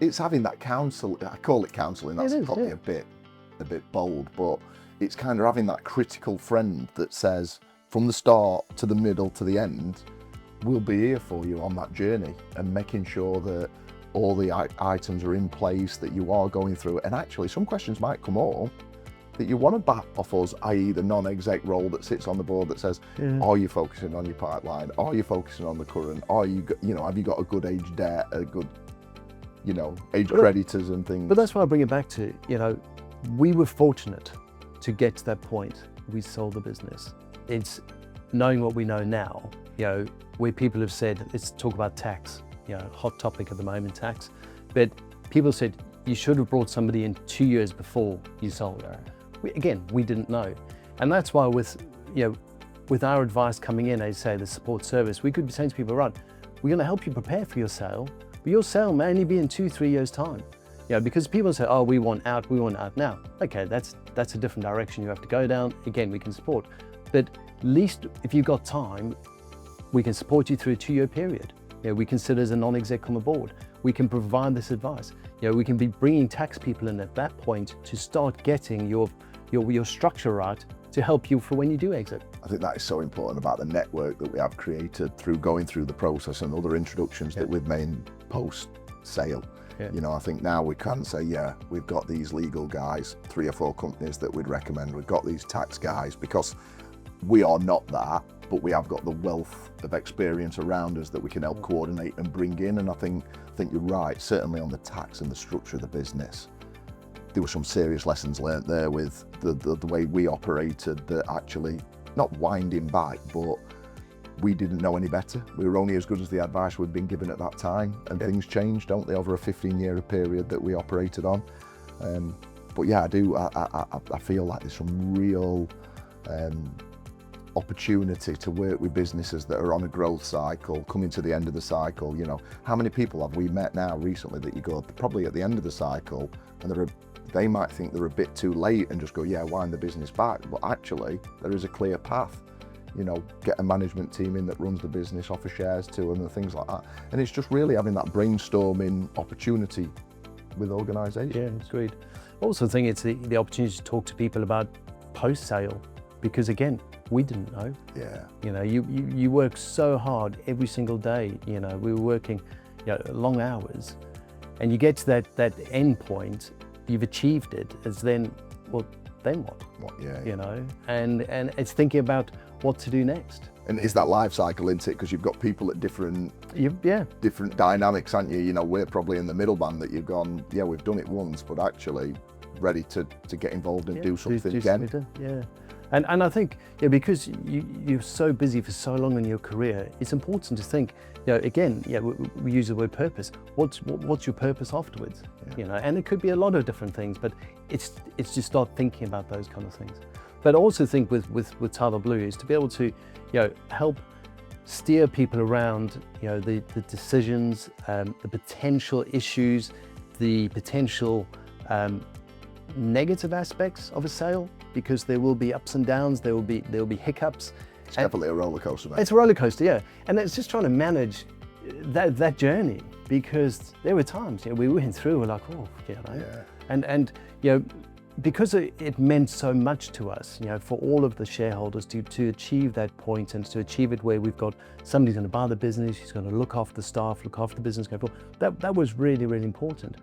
it's having that counsel. I call it counselling. That's It is, probably yeah. a bit bold, but it's kind of having that critical friend that says, from the start to the middle to the end, we'll be here for you on that journey, and making sure that all the items are in place, that you are going through it. And actually, some questions might come up that you want to back off us, i.e. the non-exec role that sits on the board that says, are you focusing on your pipeline? Are you focusing on the current? Are you, have you got a good age debt, a good, age creditors and things? But that's why I bring it back to, we were fortunate to get to that point. We sold the business. It's knowing what we know now, where people have said, let's talk about tax, hot topic at the moment, tax. But people said, you should have brought somebody in 2 years before you sold her. We didn't know. And that's why with our advice coming in, as say the support service, we could be saying to people, right, we're going to help you prepare for your sale, but your sale may only be in 2-3 years time. Because people say, oh, we want out now. Okay, that's a different direction you have to go down. Again, we can support. But at least if you've got time, we can support you through a 2-year period. We consider as a non-exec on the board. We can provide this advice. We can be bringing tax people in at that point to start getting your structure right to help you for when you do exit. I think that is so important about the network that we have created through going through the process and other introductions that we've made post-sale. I think now we can say, we've got these legal guys, 3 or 4 companies that we'd recommend. We've got these tax guys, because we are not that, but we have got the wealth of experience around us that we can help coordinate and bring in. And I think you're right, certainly on the tax and the structure of the business. There were some serious lessons learnt there with the way we operated, that actually, not winding back, but we didn't know any better. We were only as good as the advice we'd been given at that time, and things change, don't they, over a 15-year period that we operated on. But yeah, I feel like there's some real opportunity to work with businesses that are on a growth cycle, coming to the end of the cycle. How many people have we met now recently that you go, probably at the end of the cycle, and they might think they're a bit too late and just go, wind the business back. But actually, there is a clear path. Get a management team in that runs the business, offer shares to them and things like that. And it's just really having that brainstorming opportunity with organisations. Yeah, agreed. I also think it's the opportunity to talk to people about post-sale, because again, we didn't know. Yeah. You work so hard every single day. We were working long hours, and you get to that end point, you've achieved it, as then what? And it's thinking about what to do next. And it's that life cycle, isn't it? Because you've got people at different dynamics, aren't you? We're probably in the middle band that you've gone, we've done it once, but actually ready to get involved and do something again. And I think, because you're so busy for so long in your career, it's important to think, again, we use the word purpose. What's your purpose afterwards? And it could be a lot of different things, but it's just start thinking about those kind of things. But I also think with Tidal Blue is to be able to, help steer people around, the decisions, the potential issues, the potential negative aspects of a sale, because there will be ups and downs, there will be hiccups. It's definitely a roller coaster, mate. It's a roller coaster, yeah. And it's just trying to manage that journey, because there were times, we went through, we're like, and because it meant so much to us, for all of the shareholders to achieve that point, and to achieve it where we've got somebody's going to buy the business, who's going to look after the staff, look after the business going forward. That was really, really important.